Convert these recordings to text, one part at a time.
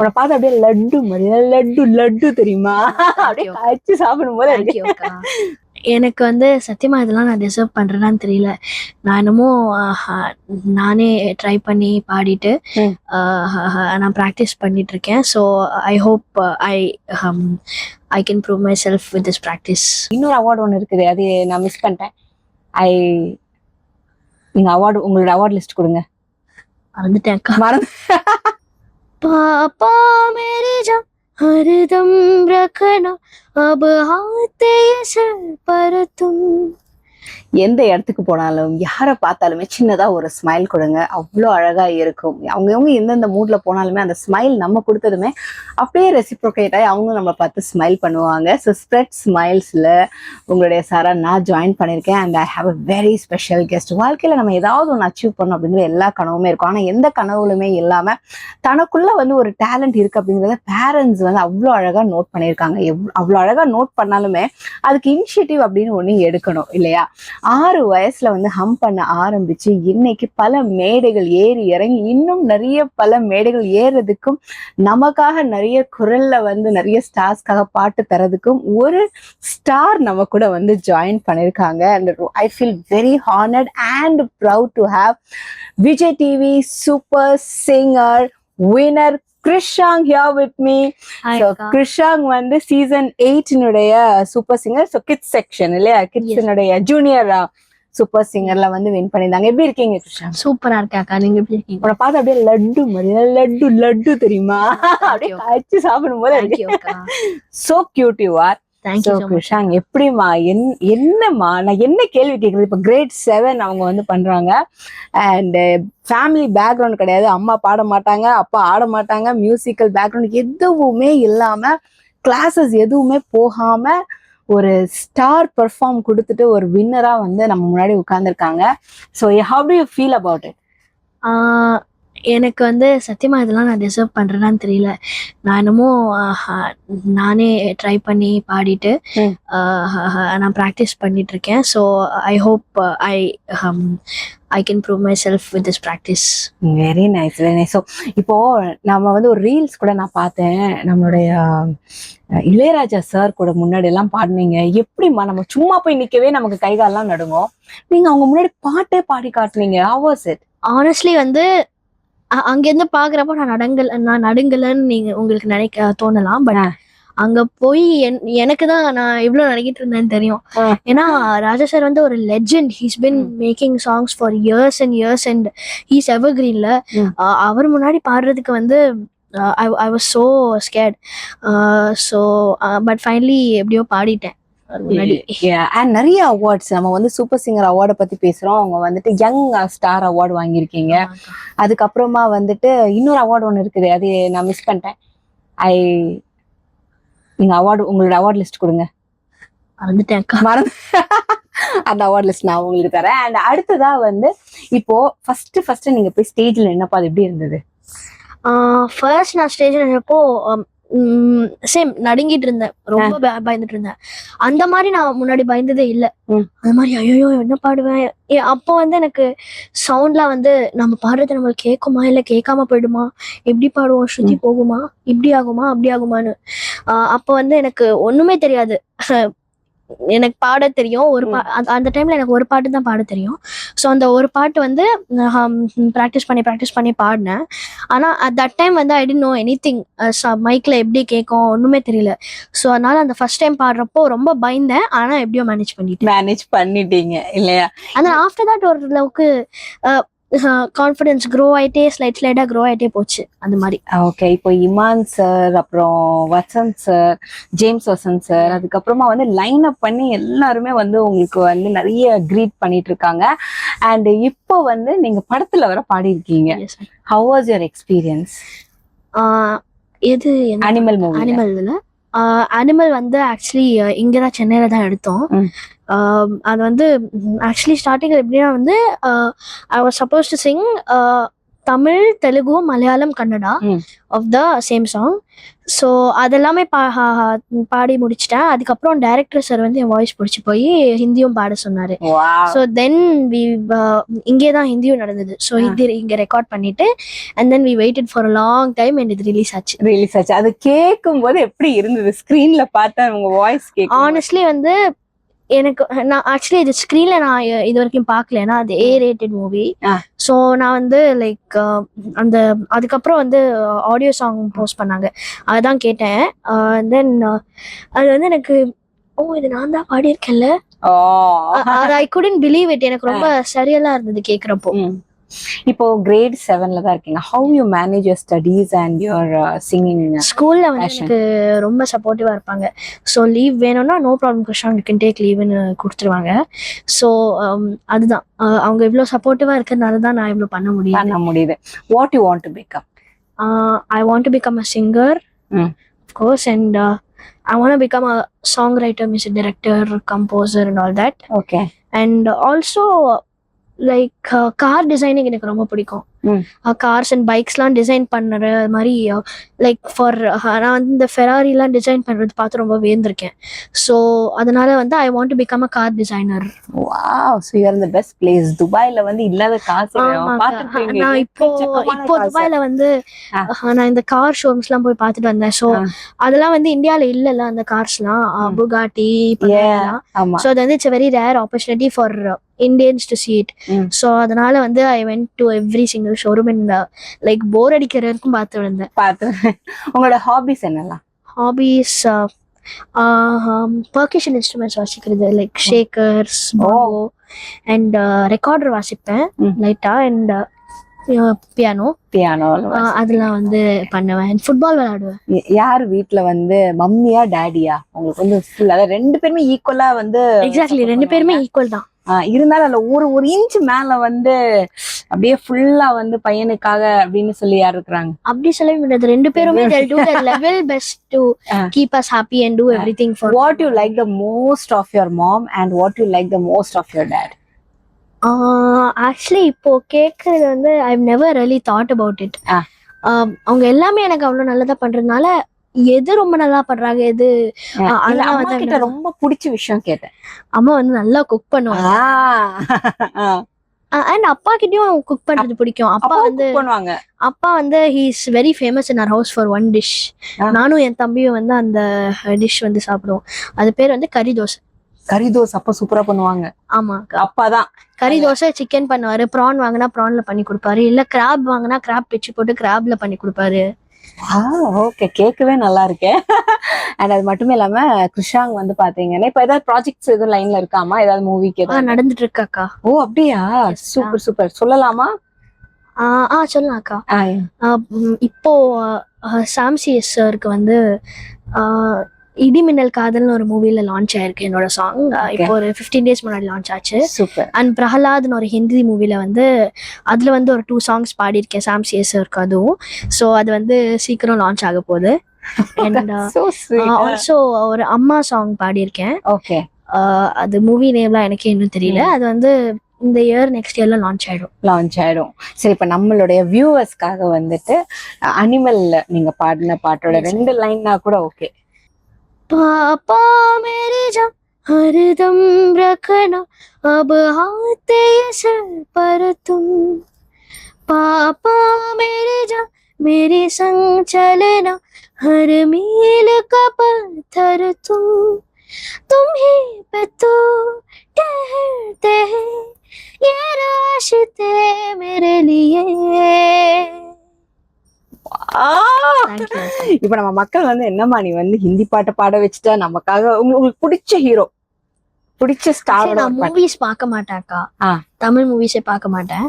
உன்னை பார்த்து அப்படியே லட்டு மாதிரி லட்டு லட்டு தெரியுமா? அப்படியே காய்ச்சி சாப்பிடும் போது எனக்கு வந்து சத்தியமா இதெல்லாம் நான் டிசர்வ் பண்றேன்னு தெரியல. நான் என்னமோ நானே ட்ரை பண்ணி பாடிட்டு நான் ப்ராக்டிஸ் பண்ணிட்டு இருக்கேன். So I hope I can prove my self with this practice. இன்னொரு அவார்டு ஒன்று இருக்குது, அது நான் மிஸ் பண்ணிட்டேன். நீங்க அவார்டு, உங்களோட அவார்ட் லிஸ்ட் கொடுங்க. மறந்துட்டேன். पापा मेरे जब हरदम रखना अब आते सर पर तुम. எந்த இடத்துக்கு போனாலும் யாரை பார்த்தாலுமே சின்னதா ஒரு ஸ்மைல் கொடுங்க, அவ்வளோ அழகா இருக்கும். அவங்கவுங்க எந்தெந்த மூட்ல போனாலுமே அந்த ஸ்மைல் நம்ம கொடுத்ததுமே அப்படியே ரெசிப்ரோகேட் ஆகி அவங்க நம்ம பார்த்து ஸ்மைல் பண்ணுவாங்க. ஸோ ஸ்ப்ரெட் ஸ்மைல்ஸ்ல உங்களுடைய சாரா நான் ஜாயின் பண்ணியிருக்கேன். And I have a very special guest. வாழ்க்கையில நம்ம ஏதாவது ஒன்று அச்சீவ் பண்ணணும் அப்படிங்கிற எல்லா கனவுமே இருக்கும். ஆனால் எந்த கனவுலுமே இல்லாம தனக்குள்ள வந்து ஒரு டேலண்ட் இருக்கு அப்படிங்கிறத பேரண்ட்ஸ் வந்து அவ்வளோ அழகா நோட் பண்ணியிருக்காங்க. அவ்வளோ அழகா நோட் பண்ணாலுமே அதுக்கு இனிஷியேட்டிவ் அப்படின்னு ஒன்று எடுக்கணும் இல்லையா? 6 வயசுல வந்து ஹம் பண்ண ஆரம்பிச்சு இன்னைக்கு பல மேடைகள் ஏறி இறங்கி இன்னும் நிறைய பல மேடைகள் ஏறதுக்கும் நமக்காக நிறைய குரல்ல வந்து நிறைய ஸ்டார்ஸ்க்காக பாட்டு தரதுக்கும் ஒரு ஸ்டார் நம்ம கூட வந்து ஜாயின் பண்ணிருக்காங்க. And I feel very honoured and proud to have Vijay TV super singer winner Krishang here with me. So Krishang வந்து season 8 super singer. So kids section இல்லையா, கிட்ஸினுடைய ஜூனியர் சூப்பர் சிங்கர்ல வந்து வின் பண்ணிருந்தாங்க. எப்படி இருக்கீங்க கிருஷாங்? சூப்பரா இருக்கா. நீங்க எப்படி இருக்கீங்க? உன்னை பார்த்து அப்படியே லட்டு மாதிரி லட்டு லட்டு தெரியுமா? அப்படியே காய்ச்சி சாப்பிடும் போது சோ கியூட் யூ ஆர். கிருஷாங் எப்படிமா, என்னம்மா நான் என்ன கேள்வி கேட்கறது? இப்ப கிரேட் 7 அவங்க வந்து பண்றாங்க. அண்ட் ஃபேமிலி பேக்ரவுண்ட் கிடையாது, அம்மா பாட மாட்டாங்க, அப்பா ஆட மாட்டாங்க, மியூசிக்கல் பேக்ரவுண்ட் எதுவுமே இல்லாம கிளாஸஸ் எதுவுமே போகாம ஒரு ஸ்டார் பெர்ஃபார்ம் கொடுத்துட்டு ஒரு வின்னரா வந்து நம்ம முன்னாடி உட்கார்ந்துருக்காங்க. So how do you feel about it? எனக்கு வந்து சத்தியமா இதெல்லாம் நான் டிசர்வ் பண்றேன்னு தெரியல. நான் என்னமோ நானே ட்ரை பண்ணி பாடிட்டு நான் ப்ராக்டிஸ் பண்ணிட்டு இருக்கேன். So I hope I can prove my self with this practice. Very nice, very nice. So இப்போ நம்ம வந்து ஒரு ரீல்ஸ் கூட நான் பார்த்தேன், நம்மளுடைய இளையராஜா சார் கூட முன்னாடி எல்லாம் பாடினீங்க. எப்படிமா நம்ம சும்மா போய் நிக்கவே நமக்கு கைகாலெல்லாம் நடுங்கும், நீங்க அவங்க முன்னாடி பாட்டே பாடி காட்டுனீங்க. how was it? ஆனஸ்ட்லி வந்து அங்கிருந்து பாக்குறப்போ நான் நடுங்கலன்னு நீங்க உங்களுக்கு நினைக்க தோணலாம். பட் அங்க போய் எனக்கு தான் நான் இவ்வளவு நினைக்கிட்டு இருந்தேன்னு தெரியும். ஏன்னா ராஜா சார் வந்து ஒரு legend. He's been making songs for years and years and he's ever கிரீன்ல. அவர் முன்னாடி பாடுறதுக்கு வந்து I was so scared. But finally எப்படியோ பாடிட்டேன். நிறைய அவார்ட்ஸ் நம்ம வந்து சூப்பர் சிங்கர் அவார்டை பத்தி பேசுறோம். அவங்க வந்துட்டு யங் ஸ்டார் அவார்டு வாங்கியிருக்கீங்க. அதுக்கப்புறமா வந்துட்டு இன்னொரு அவார்டு ஒன்று இருக்குது, அது நான் மிஸ் பண்ணிட்டேன். நீங்க அவார்டு, உங்களோட அவார்ட் லிஸ்ட் கொடுங்க. மறந்துட்டேன். அந்த அவார்ட் லிஸ்ட் நான் உங்களுக்கு தரேன். அண்ட் அடுத்ததா வந்து இப்போ ஃபர்ஸ்ட் நீங்க போய் ஸ்டேஜ்ல என்னப்பா அது எப்படி இருந்தது? ஃபர்ஸ்ட் நான் ஸ்டேஜ்ல இருந்தப்போ சேம் நடுங்கிட்டு இருந்தேன், ரொம்ப பயந்துட்டு இருந்தேன். அந்த மாதிரி நான் முன்னாடி பயந்ததே இல்லை. அந்த மாதிரி ஐயோ என்ன பாடுவேன். அப்போ வந்து எனக்கு சவுண்ட்லாம் வந்து நம்ம பாடுறது நம்மளுக்கு கேட்குமா இல்லை கேட்காம போயிடுமா, எப்படி பாடுவோம், ஸ்ருதி போகுமா, இப்படி ஆகுமா அப்படி ஆகுமான்னு. அப்போ வந்து எனக்கு ஒண்ணுமே தெரியாது. எனக்கு பாட தெரியும் அந்த டைம்ல எனக்கு ஒரு பாட்டு தான் பாட தெரியும். ஸோ அந்த ஒரு பாட்டு வந்து ப்ராக்டிஸ் பண்ணி பாடினேன். ஆனால் அட் தட் டைம் வந்து ஐ டிடன்ட் நோ எனிதிங். மைக்ல எப்படி கேட்கும் ஒண்ணுமே தெரியல. ஸோ அதனால அந்த ஃபர்ஸ்ட் டைம் பாடுறப்போ ரொம்ப பயந்தேன். ஆனா எப்படியோ மேனேஜ் பண்ணிட்டீங்க இல்லையா? ஆனா ஆஃப்டர் தட் ஒரு அளவுக்கு கான்ஃபிடன்ஸ் க்ரோ ஆயிட்டே ஸ்லைடா க்ரோ ஆயிட்டே போச்சு அந்த மாதிரி. ஓகே, இப்போ இமான் சார், அப்புறம் Vasanth sir, James Vasanth sir, அதுக்கப்புறமா வந்து லைன் அப் பண்ணி எல்லாருமே வந்து உங்களுக்கு வந்து நிறைய கிரீட் பண்ணிட்டு இருக்காங்க. அண்ட் இப்போ வந்து நீங்க படத்துல வர பாடி இருக்கீங்க. How was your experience? எது? Animal movie. அனிமல் வந்து ஆக்சுவலி இங்கதான் சென்னையில தான் எடுத்தோம். அது வந்து ஆக்சுவலி ஸ்டார்டிங்ல எப்படின்னா வந்து I was supposed to sing Tamil, Telugu, Malayalam, Kannada of the same song. So அதெல்லாமே பாடி முடிச்சிட்டேன். அதுக்கப்புறம் டைரக்டர் சார் வந்து என் வாய்ஸ் பிடிச்சி போய் ஹிந்தியும் பாட சொன்னாரு. ஸோ தென் இங்கே தான் ஹிந்தியும் நடந்தது. ஸோ ஹிந்தி இங்கே ரெக்கார்ட் பண்ணிட்டு and then we waited for a long time and இது ரிலீஸ் ஆச்சு. அது கேட்கும் போது எப்படி இருந்தது? ஸ்கிரீன்ல பார்த்தா உங்க வாய்ஸ் கேட்கும். ஆனஸ்ட்லி வந்து எனக்கு நான் ஆக்சுவலி இது ஸ்க்ரீன்ல நான் இது வரைக்கும் பார்க்கல. ஏன்னா அது A-rated மூவி. ஸோ நான் வந்து லைக் அந்த அதுக்கப்புறம் வந்து ஆடியோ சாங் போஸ்ட் பண்ணாங்க, அதுதான் கேட்டேன். தென் அது வந்து எனக்கு இது நான் தான் பாடியிருக்கேன்ல, அது ஐ குடன்ட் பிலீவ் இட். எனக்கு ரொம்ப சரியலா இருந்தது கேட்குறப்போ. இப்போ கிரேட் 7ல தான் இருக்கீங்க. How you manage your studies and your singing? ஸ்கூல்ல வந்து எனக்கு ரொம்ப சப்போர்ட்டிவா இருப்பாங்க. ஸோ லீவ் வேணும்னா no problem Krishna, you can take லீவ்னு கொடுத்துருவாங்க. ஸோ அதுதான் அவங்க இவ்வளோ சப்போர்ட்டிவா இருக்கிறதுனால தான் நான் இவ்வளோ பண்ண முடியுது. What you want to become? I want to become a singer, of course, and I want to become a songwriter, music director, composer, and all that. Okay. And also like car designing எனக்கு ரொம்ப பிடிக்கும். Cars and பைக்ஸ்லாம் design பண்ணுற மாதிரி like for நான் வந்து இந்த ஃபெராரிலாம் design பண்ணுறது பார்த்து ரொம்ப வியந்திருக்கேன். ஸோ அதனால வந்து I want to become a car designer. Wow, so you are the best place. துபாய்ல வந்து இல்லாத காசு பாத்துட்டீங்க. நான் இப்போ துபாய்ல வந்து நான் இந்த கார் ஷோரூம்ஸ்லாம் போய் பார்த்துட்டு வந்தேன். ஸோ அதெல்லாம் வந்து இந்தியாவில் இல்லைல்ல அந்த கார்ஸ்லாம், புகாட்டி. ஸோ அது வந்து it's very rare opportunity for Indians to see it. So அதனால வந்து I went to every single showroom and like போர் அடிக்கிற வரைக்கும் பார்த்து வந்தேன். உங்களோட ஹாபிஸ் என்னலாம்? ஹாபிஸ் percussion instruments வாசிக்கிறது, like Shakers, bongo and recorder வாசிப்பேன் லைட்டா, அண்ட் பியானோ அதெல்லாம் வந்து பண்ணுவேன். ஃபுட்பால் விளையாடுவேன். யார் வீட்ல வந்து மம்மியா டாடியா உங்களுக்கு வந்து ஃபுல், அதாவது ரெண்டு பேருமே ஈக்குவலா வந்து? எக்ஸாக்ட்லி, ரெண்டு பேருமே ஈக்குவல் தான். இருந்தாலும் அதுல ஒரு இன்ச் மேல வந்து அப்படியே ஃபுல்லா வந்து பையனுக்காக அப்படின்னு சொல்லி யார் இருக்கிறாங்க? அப்படி சொல்ல முடியாது, ரெண்டு பேருமே they'll do their level best to keep us happy and do everything for. What you like the most of your mom and what you like the most of your dad? Actually இப்போ கேட்கறது வந்து I've never really thought about it. அவங்க எல்லாமே எனக்கு அவ்வளவு நல்லதா பண்றதுனால எது ரொம்ப நல்லா பண்றாங்க, எது கிட்ட ரொம்ப பிடிச்ச விஷயம் கேட்டேன். அம்மா வந்து நல்லா குக் பண்ணுவாங்க. அண்ட் அப்பா கிட்டயும் குக் பண்றது பிடிக்கும். அப்பா வந்து he is very famous in our house for one dish. நானும் என் தம்பியும் வந்து அந்த டிஷ் வந்து சாப்பிடுவோம். அது பேர் வந்து கறி தோசை. அப்பா சூப்பரா பண்ணுவாங்க. ஆமா, அப்பாதான் கறி தோசை சிக்கன் பண்ணுவாரு. ப்ரான் வாங்கினா ப்ரான்ல பண்ணி கொடுப்பாரு, இல்ல கிராப் வாங்கினா கிராப் பிச்சு போட்டு கிராப்ல பண்ணி கொடுப்பாரு. ஓகே, கேட்கவே நல்லா இருக்கேன். அண்ட் அது மட்டுமே இல்லாம கிருஷாங் வந்து பாத்தீங்கன்னா இப்ப ஏதாவது ப்ராஜெக்ட்ஸ் எதுவும் லைன்ல இருக்காமா? ஏதாவது மூவிக்கு நடந்துட்டு இருக்காக்கா? ஓ அப்படியா, சூப்பர். சொல்லலாமா? சொல்லலாம்க்கா. இப்போ சாம்சிஎஸ் சாருக்கு வந்து இடிமின்னல் காதல்னு ஒரு மூவில லான்ச் ஆயிருக்கு என்னோட சாங். இப்போ ஒரு 15 days முன்னாடி லான்ச் ஆச்சு. அண்ட் பிரஹலாத்னு ஒரு ஹிந்தி மூவில வந்து அதுல வந்து ஒரு 2 songs பாடியிருக்கேன் சாம்சிஎஸ் சாருக்கு அதுவும். ஸோ அது வந்து சீக்கிரம் லான்ச் ஆக போகுது. அண்ட் ஆல்சோ ஒரு அம்மா சாங் பாடியிருக்கேன். அது மூவி நேம்லாம் எனக்கே இன்னும் தெரியல. அது வந்து இந்த இயர் நெக்ஸ்ட் இயர்ல லான்ச் ஆயிடும். சரி, இப்ப நம்மளுடைய வியூவர்ஸ்க்காக வந்துட்டு அனிமல்ல நீங்க பாடின பாட்டோட 2 லைன்னா கூட ஓகே. पापा मेरे जान हरदम रखना अब आते सर पर तुम, पापा मेरे जान मेरे संग चलना हर मील का पत्थर तुम ही पे तो ठहरते हैं ये रास्ते मेरे लिए. இப்ப நம்ம மக்கள் வந்து என்னமா நீ வந்து ஹிந்தி பாட்டை பாட வச்சுட்டா நமக்காக உங்களுக்கு பிடிச்ச ஹீரோ, பிடிச்ச ஸ்டார்? நான் மூவிஸ் பார்க்க மாட்டேன்க்கா, தமிழ் மூவிஸே பார்க்க மாட்டேன்.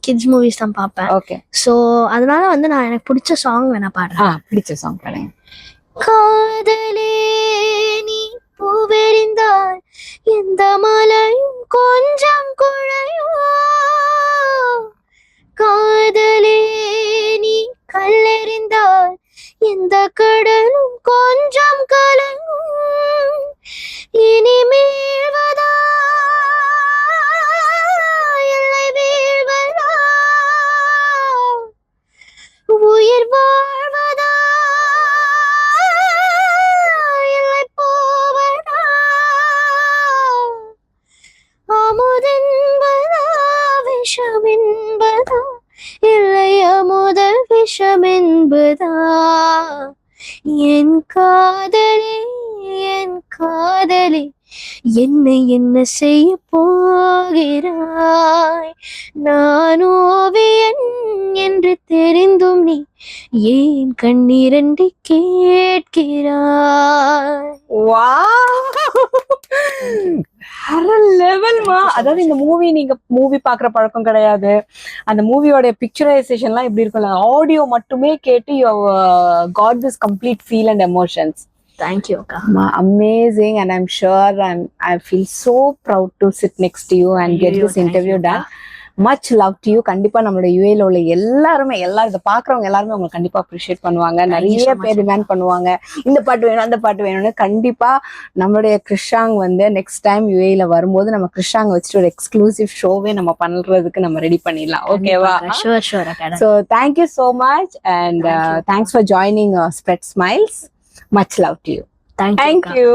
கிட்ஸ் மூவிஸ் தான் பார்ப்பேன். ஓகே, சோ அதனால வந்து நான் எனக்கு பிடிச்ச சாங் வேணா பாடுறேன். பிடிச்ச சாங் பாடுங்க. காதலே நீ பூவெறிந்தால் எந்த மலையும் கொஞ்சம் குழையும், காதலே நீ கல்லெறிந்தால் எந்த கடலும் கொஞ்சம் கலங்கும், இனிமேல்வதா இல்லை வீழ்வதா வாழ்வதா இல்லை போவதா, அமுதென்பதா விஷமென்பதா, இல்லை அமுதல் விஷமென்பதா, என் காதலே என் காதலே என்னை என்ன செய்ய போகிறாய், நான் ஓவியன் என்று தெரிந்தும் நீ ஏன் கண்ணீரண்டி கேட்கிறாய். வேற லெவல்மா. அதாவது இந்த மூவி நீங்க மூவி பாக்குற பழக்கம் கிடையாது, அந்த மூவியோட பிக்சரைசேஷன்லாம் எப்படி இருக்கும்ல, ஆடியோ மட்டுமே கேட்டு you got this complete feel and emotions. Thank you அக்கா. Amazing, and I'm sure I feel so proud to sit next to you and get this interview done. Much love to you. கண்டிப்பா நம்மளோட யூஏல உள்ள எல்லாரும் இதை பாக்குறவங்க எல்லாருமே உங்களுக்கு கண்டிப்பா அப்ரிஷியேட் பண்ணுவாங்க. நிறைய பேர் டிமாண்ட் பண்ணுவாங்க இந்த பாட்டு வேணும் அந்த பாட்டு வேணும்னு. கண்டிப்பா நம்மளுடைய கிருஷாங் வந்து நெக்ஸ்ட் டைம் யூஏல வரும்போது நம்ம கிருஷாங் வச்சுட்டு ஒரு எக்ஸ்க்ளூசிவ் ஷோவே நம்ம பண்றதுக்கு நம்ம ரெடி பண்ணிடலாம். ஓகேவா? ஷூர் அக்கா. So thank you so much, and thanks for joining Spread Smiles. Much love to you. Thank you. Thank you.